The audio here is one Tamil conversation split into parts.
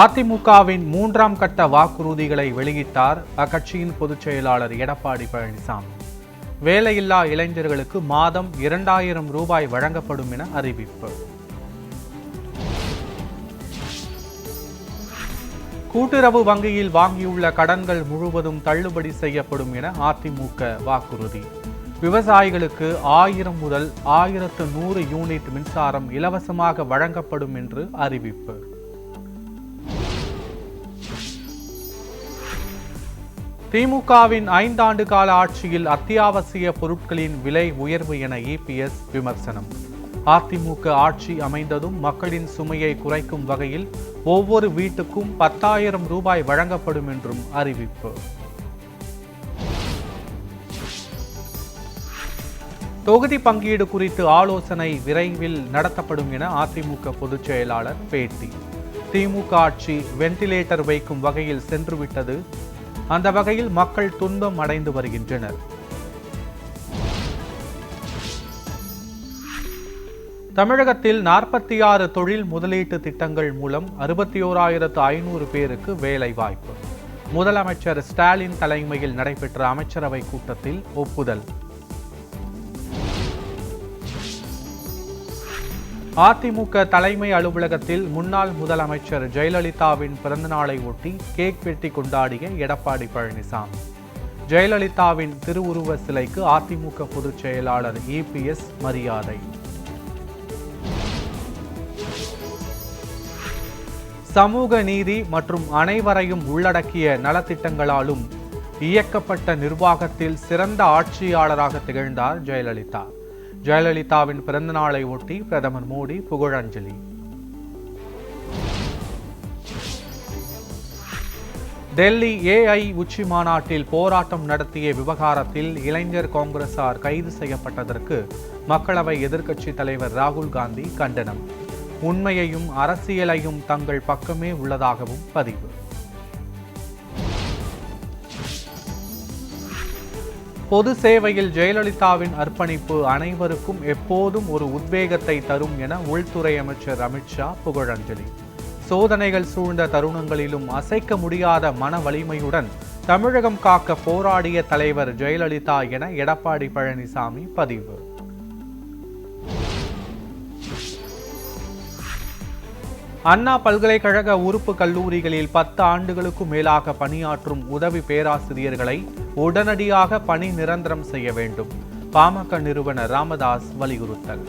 அதிமுகவின் 3ஆம் கட்ட வாக்குறுதிகளை வெளியிட்டார் அக்கட்சியின் பொதுச் செயலாளர் எடப்பாடி பழனிசாமி. வேலையில்லா இளைஞர்களுக்கு மாதம் 2000 ரூபாய் வழங்கப்படும் என அறிவிப்பு. கூட்டுறவு வங்கியில் வாங்கியுள்ள கடன்கள் முழுவதும் தள்ளுபடி செய்யப்படும் என அதிமுக வாக்குறுதி. விவசாயிகளுக்கு 1000 முதல் 1100 யூனிட் மின்சாரம் இலவசமாக வழங்கப்படும் என்று அறிவிப்பு. திமுகவின் 5 ஆண்டு கால ஆட்சியில் அத்தியாவசிய பொருட்களின் விலை உயர்வு என இபிஎஸ் விமர்சனம். அதிமுக ஆட்சி அமைந்ததும் மக்களின் சுமையை குறைக்கும் வகையில் ஒவ்வொரு வீட்டுக்கும் 10,000 ரூபாய் வழங்கப்படும் என்றும் அறிவிப்பு. தொகுதி பங்கீடு குறித்து ஆலோசனை விரைவில் நடத்தப்படும் என அதிமுக பொதுச் செயலாளர் பேட்டி. திமுக ஆட்சி வெண்டிலேட்டர் வைக்கும் வகையில் சென்றுவிட்டது. அந்த வகையில் மக்கள் துன்பம் அடைந்து வருகின்றனர். தமிழகத்தில் 46 தொழில் முதலீட்டு திட்டங்கள் மூலம் 61,500 பேருக்கு வேலை வாய்ப்பு. முதலமைச்சர் ஸ்டாலின் தலைமையில் நடைபெற்ற அமைச்சரவை கூட்டத்தில் ஒப்புதல். அதிமுக தலைமை அலுவலகத்தில் முன்னாள் முதலமைச்சர் ஜெயலலிதாவின் பிறந்தநாளை ஒட்டி கேக் வெட்டி கொண்டாடிய எடப்பாடி பழனிசாமி. ஜெயலலிதாவின் திருவுருவ சிலைக்கு அதிமுக பொதுச் செயலாளர் இபிஎஸ் மரியாதை. சமூக நீதி மற்றும் அனைவரையும் உள்ளடக்கிய நலத்திட்டங்களாலும் இயக்கப்பட்ட நிர்வாகத்தில் சிறந்த ஆட்சியாளராக திகழ்ந்தார் ஜெயலலிதா. ஜெயலலிதாவின் பிறந்த நாளை ஒட்டி பிரதமர் மோடி புகழஞ்சலி. டெல்லி ஏஐ உச்சி மாநாட்டில் போராட்டம் நடத்திய விவகாரத்தில் இளைஞர் காங்கிரசார் கைது செய்யப்பட்டதற்கு மக்களவை எதிர்க்கட்சித் தலைவர் ராகுல் காந்தி கண்டனம். உண்மையையும் அரசியலையும் தங்கள் பக்கமே உள்ளதாகவும் பதிவு. பொது சேவையில் ஜெயலலிதாவின் அர்ப்பணிப்பு அனைவருக்கும் எப்போதும் ஒரு உத்வேகத்தை தரும் என உள்துறை அமைச்சர் அமித்ஷா புகழஞ்சலி. சோதனைகள் சூழ்ந்த தருணங்களிலும் அசைக்க முடியாத மன வலிமையுடன் தமிழகம் காக்க போராடிய தலைவர் ஜெயலலிதா என எடப்பாடி பழனிசாமி பதிவு. அண்ணா பல்கலைக்கழக உறுப்பு கல்லூரிகளில் 10 ஆண்டுகளுக்கும் மேலாக பணியாற்றும் உதவி பேராசிரியர்களை உடனடியாக பணி நிரந்தரம் செய்ய வேண்டும். பாமக நிறுவனர் ராமதாஸ் வலியுறுத்தல்.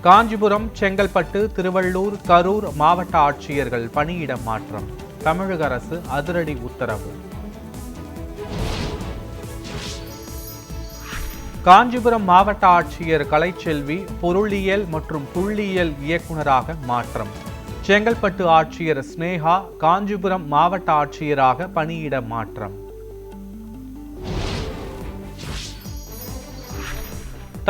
காஞ்சிபுரம், செங்கல்பட்டு, திருவள்ளூர், கரூர் மாவட்ட ஆட்சியர்கள் பணியிட மாற்றம். தமிழக அரசு அதிரடி உத்தரவு. காஞ்சிபுரம் மாவட்ட ஆட்சியர் கலைச்செல்வி பொருளியல் மற்றும் புள்ளியியல் இயக்குநராக மாற்றம். செங்கல்பட்டு ஆட்சியர் ஸ்னேகா காஞ்சிபுரம் மாவட்ட ஆட்சியராக பணியிட மாற்றம்.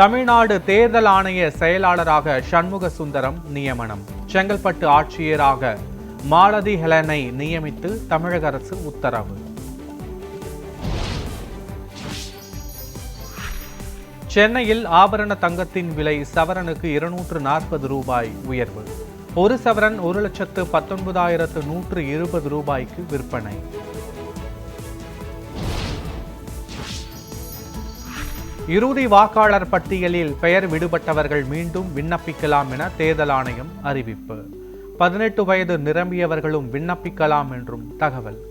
தமிழ்நாடு தேர்தல் ஆணைய செயலாளராக சண்முக சுந்தரம் நியமனம். செங்கல்பட்டு ஆட்சியராக மாலதி ஹெலனை நியமித்து தமிழக அரசு உத்தரவு. சென்னையில் ஆபரண தங்கத்தின் விலை சவரனுக்கு 240 ரூபாய் உயர்வு. ஒரு சவரன் 1,19,120 ரூபாய்க்கு விற்பனை. இறுதி வாக்காளர் பட்டியலில் பெயர் விடுபட்டவர்கள் மீண்டும் விண்ணப்பிக்கலாம் என தேர்தல் ஆணையம் அறிவிப்பு. 18 வயது நிரம்பியவர்களும் விண்ணப்பிக்கலாம் என்றும் தகவல்.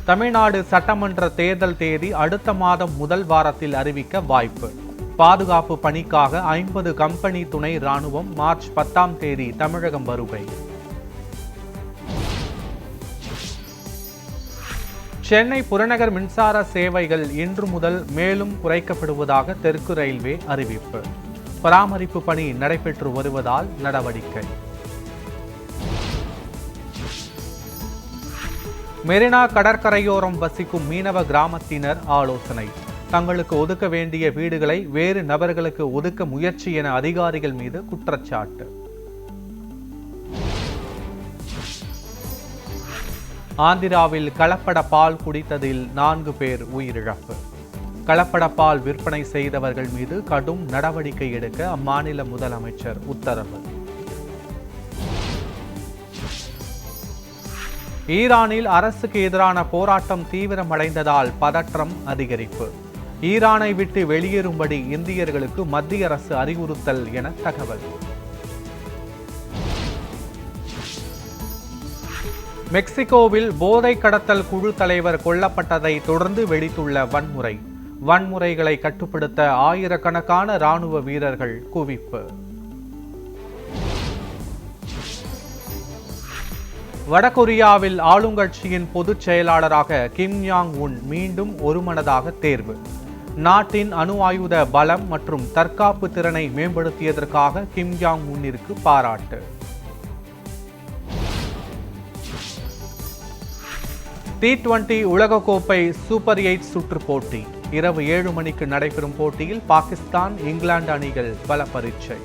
தமிழ்நாடு சட்டமன்ற தேர்தல் தேதி அடுத்த மாதம் முதல் வாரத்தில் அறிவிக்க வாய்ப்பு. பாதுகாப்பு பணிக்காக 50 கம்பெனி துணை ராணுவம் மார்ச் 10ஆம் தேதி தமிழகம் வருகை. சென்னை புறநகர் மின்சார சேவைகள் இன்று முதல் மேலும் குறைக்கப்படுவதாக தெற்கு ரயில்வே அறிவிப்பு. பராமரிப்பு பணி நடைபெற்று வருவதால் நடவடிக்கை. மெரினா கடற்கரையோரம் வசிக்கும் மீனவ கிராமத்தினர் ஆலோசனை. தங்களுக்கு ஒதுக்க வேண்டிய வீடுகளை வேறு நபர்களுக்கு ஒதுக்க முயற்சி என அதிகாரிகள் மீது குற்றச்சாட்டு. ஆந்திராவில் கலப்பட பால் குடித்ததில் 4 பேர் உயிரிழப்பு. கலப்பட பால் விற்பனை செய்தவர்கள் மீது கடும் நடவடிக்கை எடுக்க அம்மாநில முதலமைச்சர் உத்தரவு. ஈரானில் அரசுக்கு எதிரான போராட்டம் தீவிரமடைந்ததால் பதற்றம் அதிகரிப்பு. ஈரானை விட்டு வெளியேறும்படி இந்தியர்களுக்கு மத்திய அரசு அறிவுறுத்தல் என தகவல். மெக்சிகோவில் போதை கடத்தல் குழு தலைவர் கொல்லப்பட்டதை தொடர்ந்து வெடித்துள்ள வன்முறைகளை கட்டுப்படுத்த ஆயிரக்கணக்கான ராணுவ வீரர்கள் குவிப்பு. வடகொரியாவில் ஆளுங்கட்சியின் பொதுச் செயலாளராக கிம் யாங் உன் மீண்டும் ஒருமனதாக தேர்வு. நாட்டின் அணு ஆயுத பலம் மற்றும் தற்காப்பு திறனை மேம்படுத்தியதற்காக கிம் யாங் உன்னிற்கு பாராட்டு. T20 உலகக்கோப்பை சூப்பர் 8 சுற்று போட்டி இரவு 7 மணிக்கு நடைபெறும் போட்டியில் பாகிஸ்தான், இங்கிலாந்து அணிகள் பல பரீட்சை.